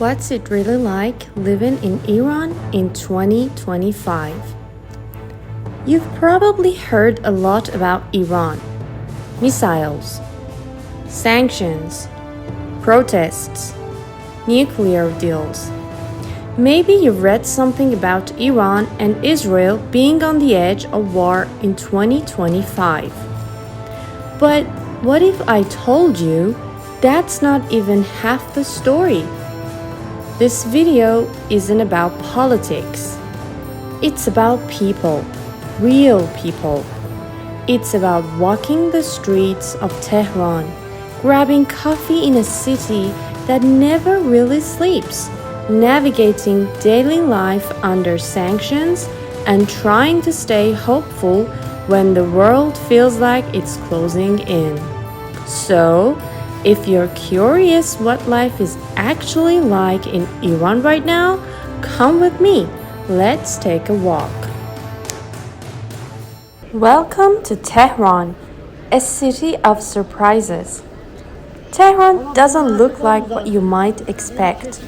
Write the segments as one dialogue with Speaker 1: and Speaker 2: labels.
Speaker 1: What's it really like living in Iran in 2025? You've probably heard a lot about Iran. Missiles, sanctions, protests, nuclear deals. Maybe you've read something about Iran and Israel being on the edge of war in 2025. But what if I told you that's not even half the story? This video isn't about politics. It's about people, real people. It's about walking the streets of Tehran, grabbing coffee in a city that never really sleeps, navigating daily life under sanctions, and trying to stay hopeful when the world feels like it's closing in. So, if you're curious what life is actually like in Iran right now, come with me. Let's take a walk. Welcome to Tehran, a city of surprises. Tehran doesn't look like what you might expect.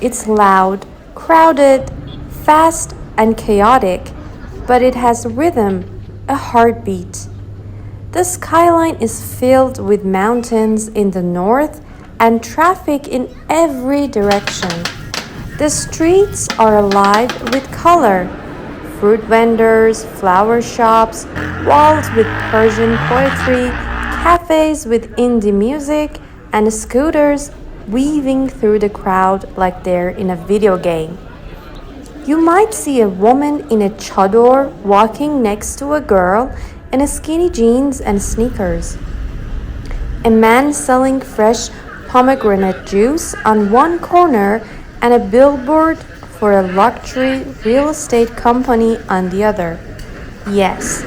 Speaker 1: It's loud, crowded, fast, and chaotic, but it has rhythm, a heartbeat. The skyline is filled with mountains in the north and traffic in every direction. The streets are alive with color. Fruit vendors, flower shops, walls with Persian poetry, cafes with indie music, and scooters weaving through the crowd like they're in a video game. You might see a woman in a chador walking next to a girl in skinny jeans and sneakers. A man selling fresh pomegranate juice on one corner and a billboard for a luxury real estate company on the other. Yes,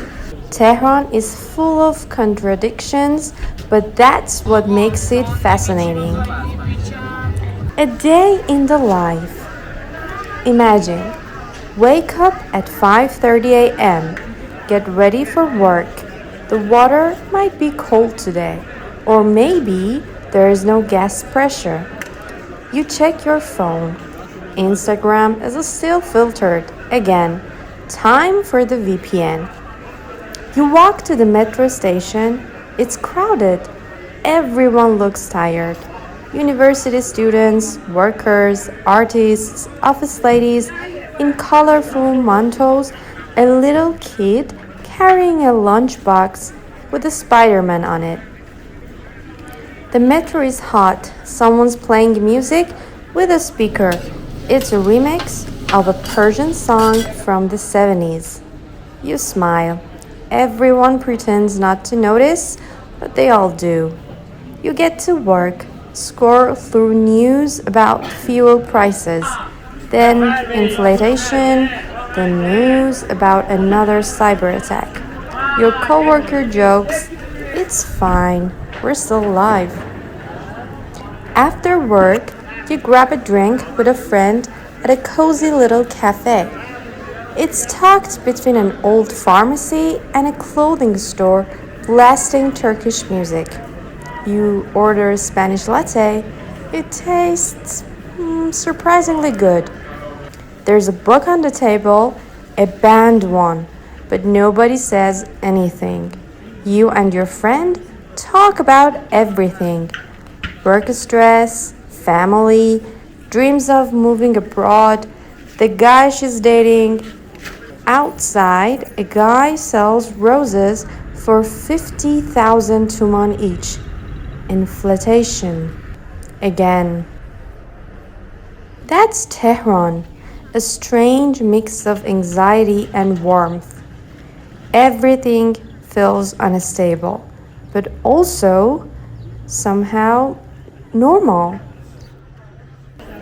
Speaker 1: Tehran is full of contradictions, but that's what makes it fascinating. A day in the life. Imagine, wake up at 5:30 a.m., get ready for work. The water might be cold today, or maybe there is no gas pressure. You check your phone. Instagram is still filtered. Again, time for the VPN. You walk to the metro station. It's crowded. Everyone looks tired. University students, workers, artists, office ladies in colorful mantos, a little kid carrying a lunchbox with a Spider-Man on it. The metro is hot. Someone's playing music with a speaker. It's a remix of a Persian song from the 70s. You smile. Everyone pretends not to notice, but they all do. You get to work, scroll through news about fuel prices, then inflation, the news about another cyber attack. Your coworker jokes, "It's fine, we're still alive." After work, you grab a drink with a friend at a cozy little cafe. It's tucked between an old pharmacy and a clothing store blasting Turkish music. You order a Spanish latte. It tastes surprisingly good. There's a book on the table, a banned one, but nobody says anything. You and your friend talk about everything. Work stress, family, dreams of moving abroad, the guy she's dating. Outside, a guy sells roses for 50,000 tuman each. Inflation. Again. That's Tehran, a strange mix of anxiety and warmth. Everything feels unstable, but also somehow normal.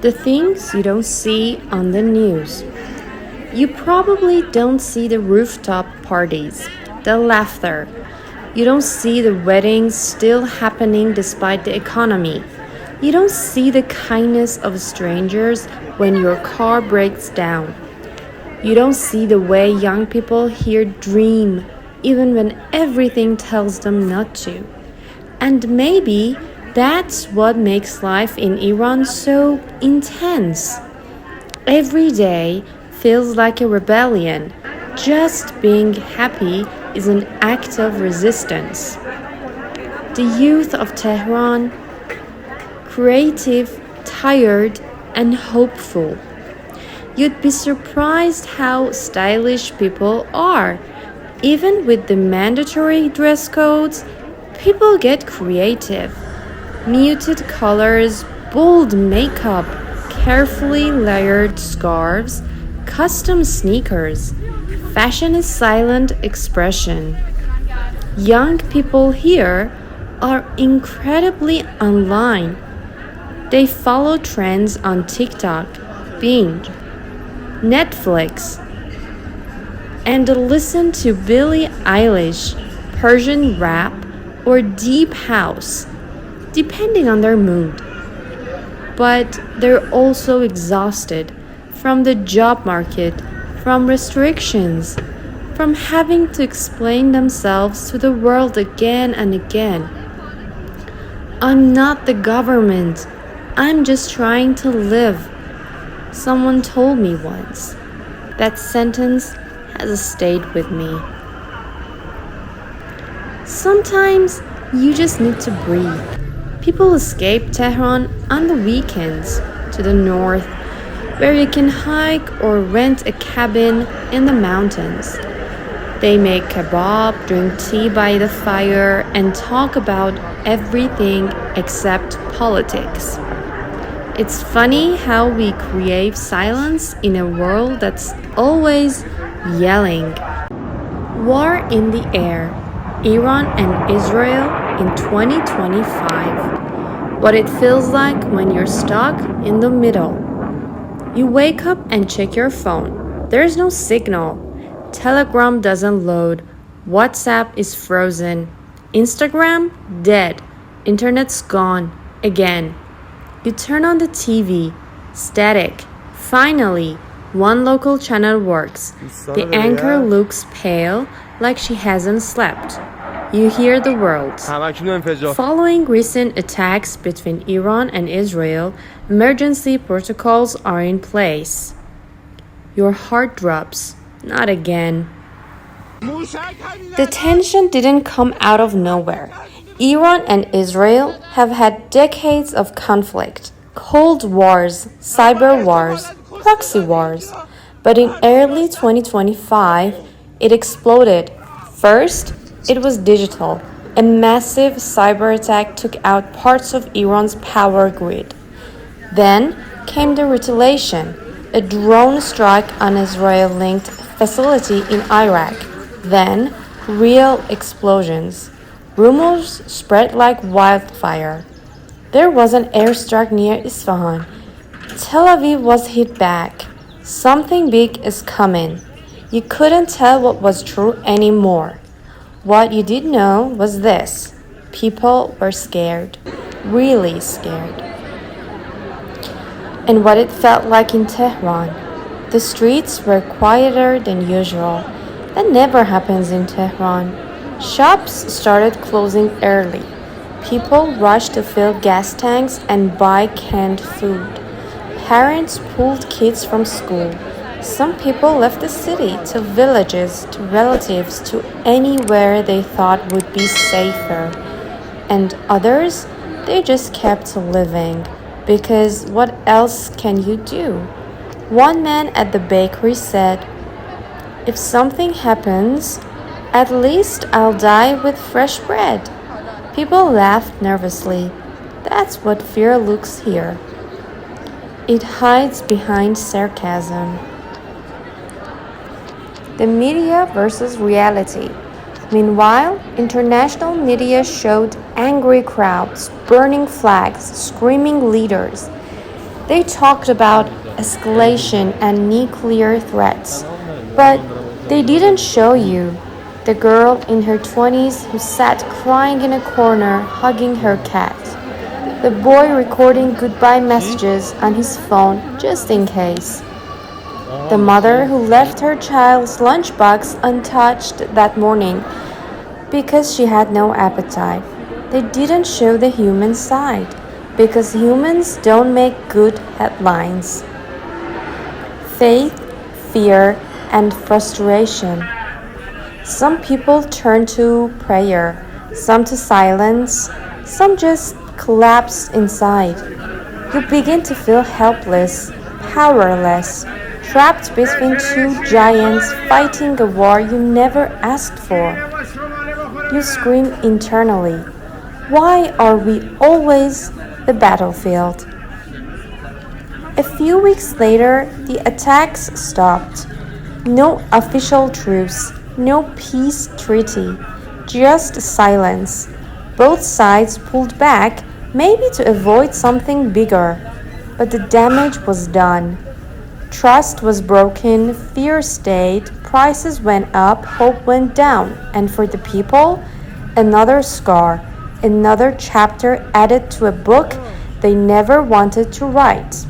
Speaker 1: The things you don't see on the news. You probably don't see the rooftop parties, the laughter. You don't see the weddings still happening despite the economy. You don't see the kindness of strangers when your car breaks down. You don't see the way young people here dream even when everything tells them not to. And maybe That's what makes life in Iran so intense. Every day feels like a rebellion. Just being happy is an act of resistance. The youth of Tehran, creative, tired, and hopeful. You'd be surprised how stylish people are. Even with the mandatory dress codes, people get creative. Muted colors, bold makeup, carefully layered scarves, custom sneakers. Fashion is silent expression. Young people here are incredibly online. They follow trends on TikTok, Binge, Netflix, and listen to Billie Eilish, Persian rap, or deep house, depending on their mood. But they're also exhausted from the job market, from restrictions, from having to explain themselves to the world again and again. I'm not the government. I'm just trying to live. Someone told me once. That sentence has stayed with me. Sometimes you just need to breathe. People escape Tehran on the weekends to the north, where you can hike or rent a cabin in the mountains. They make kebab, drink tea by the fire, and talk about everything except politics. It's funny how we crave silence in a world that's always yelling. War in the air, Iran and Israel in 2025. What it feels like when you're stuck in the middle. You wake up and check your phone. There's no signal. Telegram doesn't load. WhatsApp is frozen. Instagram dead. Internet's gone again. You turn on the TV, static. Finally, one local channel works. The anchor looks pale, like she hasn't slept. You hear the world. Following recent attacks between Iran and Israel, emergency protocols are in place. Your heart drops. Not again. The tension didn't come out of nowhere. Iran and Israel have had decades of conflict, cold wars, cyber wars, proxy wars. But in early 2025, it exploded. First, it was digital. A massive cyber attack took out parts of Iran's power grid. Then came the retaliation, a drone strike on Israel-linked facility in Iraq. Then, real explosions. Rumors spread like wildfire. There was an airstrike near Isfahan. Tel Aviv was hit back. Something big is coming. You couldn't tell what was true anymore. What you did know was this. People were scared. Really scared. And what it felt like in Tehran. The streets were quieter than usual. That never happens in Tehran. Shops started closing early. People rushed to fill gas tanks and buy canned food. Parents pulled kids from school. Some people left the city to villages, to relatives, to anywhere they thought would be safer. And others, they just kept living. Because what else can you do? One man at the bakery said, "If something happens, at least I'll die with fresh bread." People laughed nervously. That's what fear looks here. It hides behind sarcasm. The media versus reality. Meanwhile, international media showed angry crowds, burning flags, screaming leaders. They talked about escalation and nuclear threats, but they didn't show you the girl in her 20s who sat crying in a corner hugging her cat. The boy recording goodbye messages on his phone just in case. The mother who left her child's lunchbox untouched that morning because she had no appetite. They didn't show the human side because humans don't make good headlines. Faith, fear, and frustration. Some people turn to prayer, some to silence, some just collapse inside. You begin to feel helpless, powerless, trapped between two giants fighting a war you never asked for. You scream internally, why are we always the battlefield? A few weeks later, the attacks stopped. No official truce, no peace treaty, just silence. Both sides pulled back, maybe to avoid something bigger, but the damage was done. Trust was broken, fear stayed, prices went up, hope went down, and for the people, another scar, another chapter added to a book they never wanted to write.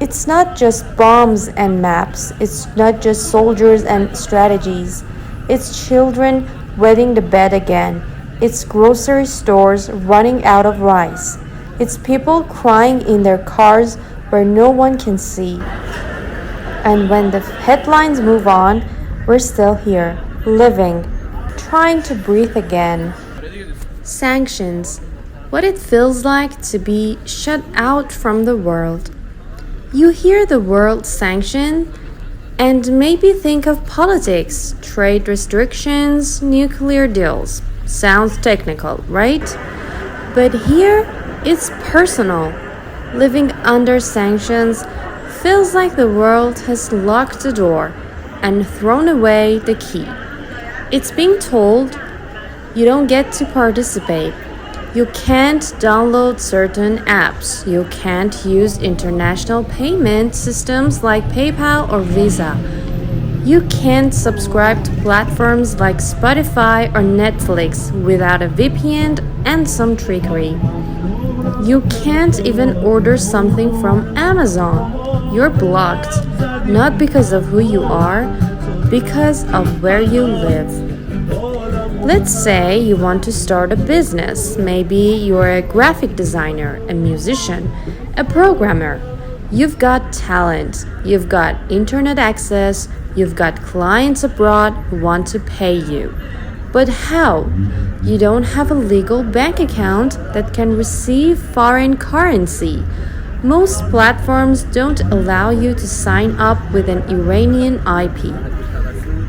Speaker 1: It's not just bombs and maps, it's not just soldiers and strategies, it's children wetting the bed again, it's grocery stores running out of rice, it's people crying in their cars where no one can see. And when the headlines move on, we're still here, living, trying to breathe again. Sanctions. What it feels like to be shut out from the world. You hear the word sanction and maybe think of politics, trade restrictions, nuclear deals. Sounds technical, right? But here, it's personal. Living under sanctions feels like the world has locked the door and thrown away the key. It's being told you don't get to participate. You can't download certain apps. You can't use international payment systems like PayPal or Visa. You can't subscribe to platforms like Spotify or Netflix without a VPN and some trickery. You can't even order something from Amazon. You're blocked, not because of who you are, because of where you live. Let's say you want to start a business. Maybe you're a graphic designer, a musician, a programmer. You've got talent, you've got internet access, you've got clients abroad who want to pay you. But how? You don't have a legal bank account that can receive foreign currency. Most platforms don't allow you to sign up with an Iranian IP.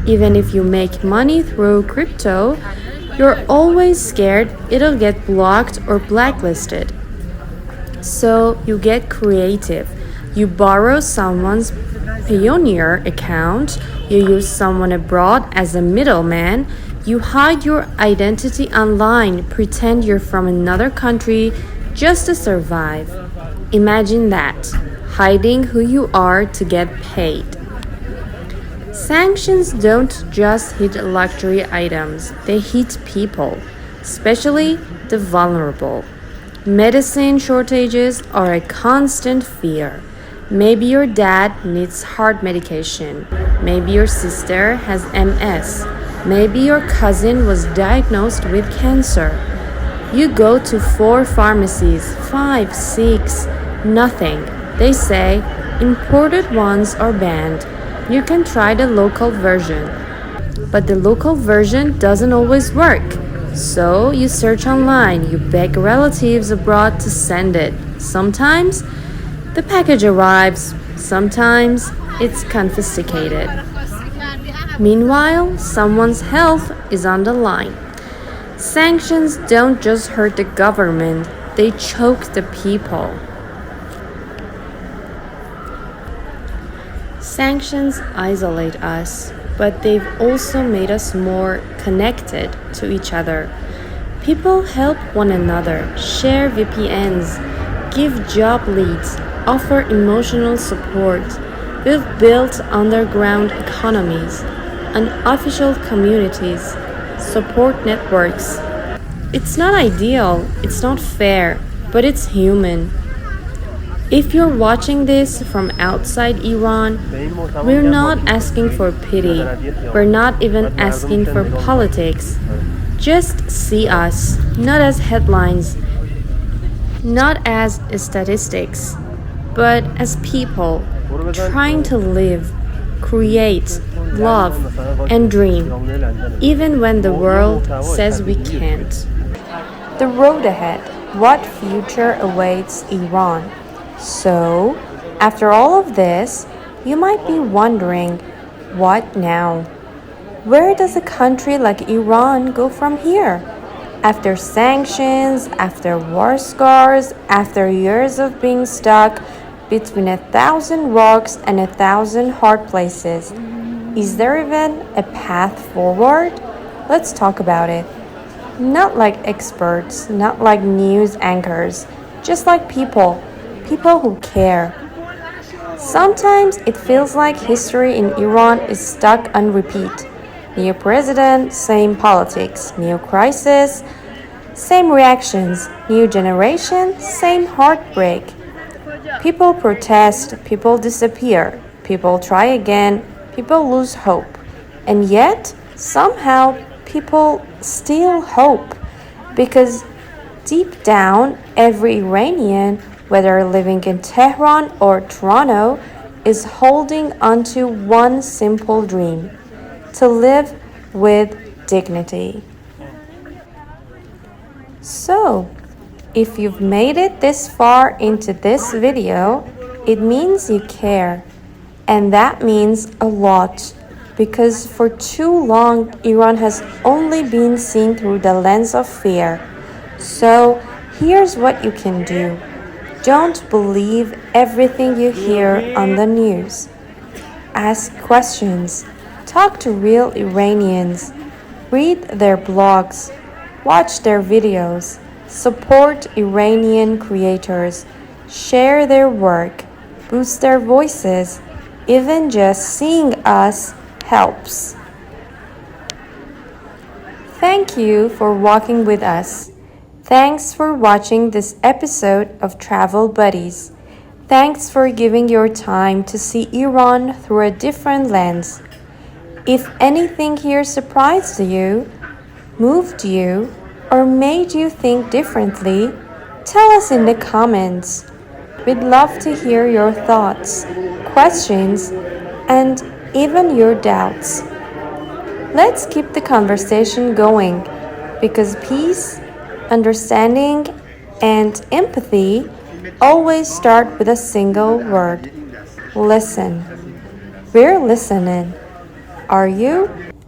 Speaker 1: Even if you make money through crypto, you're always scared it'll get blocked or blacklisted. So you get creative. You borrow someone's Payoneer account, you use someone abroad as a middleman, you hide your identity online, pretend you're from another country just to survive. Imagine that, hiding who you are to get paid. Sanctions don't just hit luxury items, they hit people, especially the vulnerable. Medicine shortages are a constant fear. Maybe your dad needs heart medication. Maybe your sister has MS. Maybe your cousin was diagnosed with cancer. You go to 4 pharmacies, 5, 6, nothing. They say imported ones are banned. You can try the local version. But the local version doesn't always work. So you search online, you beg relatives abroad to send it. Sometimes the package arrives, sometimes it's confiscated. Meanwhile, someone's health is on the line. Sanctions don't just hurt the government, they choke the people. Sanctions isolate us, but they've also made us more connected to each other. People help one another, share VPNs, give job leads, offer emotional support. We've built underground economies, unofficial communities, support networks. It's not ideal, it's not fair, but it's human. If you're watching this from outside Iran, we're not asking for pity. We're not even asking for politics. Just see us, not as headlines, not as statistics, but as people trying to live, create, love, and dream, even when the world says we can't. The road ahead. What future awaits Iran? So, after all of this, you might be wondering, what now? Where does a country like Iran go from here? After sanctions, after war scars, after years of being stuck between 1,000 rocks and 1,000 hard places, is there even a path forward? Let's talk about it. Not like experts, not like news anchors, just like people who care. Sometimes it feels like history in Iran is stuck on repeat. New president, same politics. New crisis, same reactions. New generation, same heartbreak. People protest, people disappear, people try again, people lose hope. And yet, somehow, people still hope. Because deep down, every Iranian, whether living in Tehran or Toronto, is holding onto one simple dream: to live with dignity. So, if you've made it this far into this video, it means you care. And that means a lot, because for too long, Iran has only been seen through the lens of fear. So, here's what you can do. Don't believe everything you hear on the news. Ask questions. Talk to real Iranians. Read their blogs. Watch their videos. Support Iranian creators. Share their work. Boost their voices. Even just seeing us helps. Thank you for walking with us. Thanks for watching this episode of Travel Buddies. Thanks for giving your time to see Iran through a different lens. If anything here surprised you, moved you, or made you think differently, tell us in the comments. We'd love to hear your thoughts, questions, and even your doubts. Let's keep the conversation going, because peace, understanding, and empathy always start with a single word: listen. We're listening. Are you?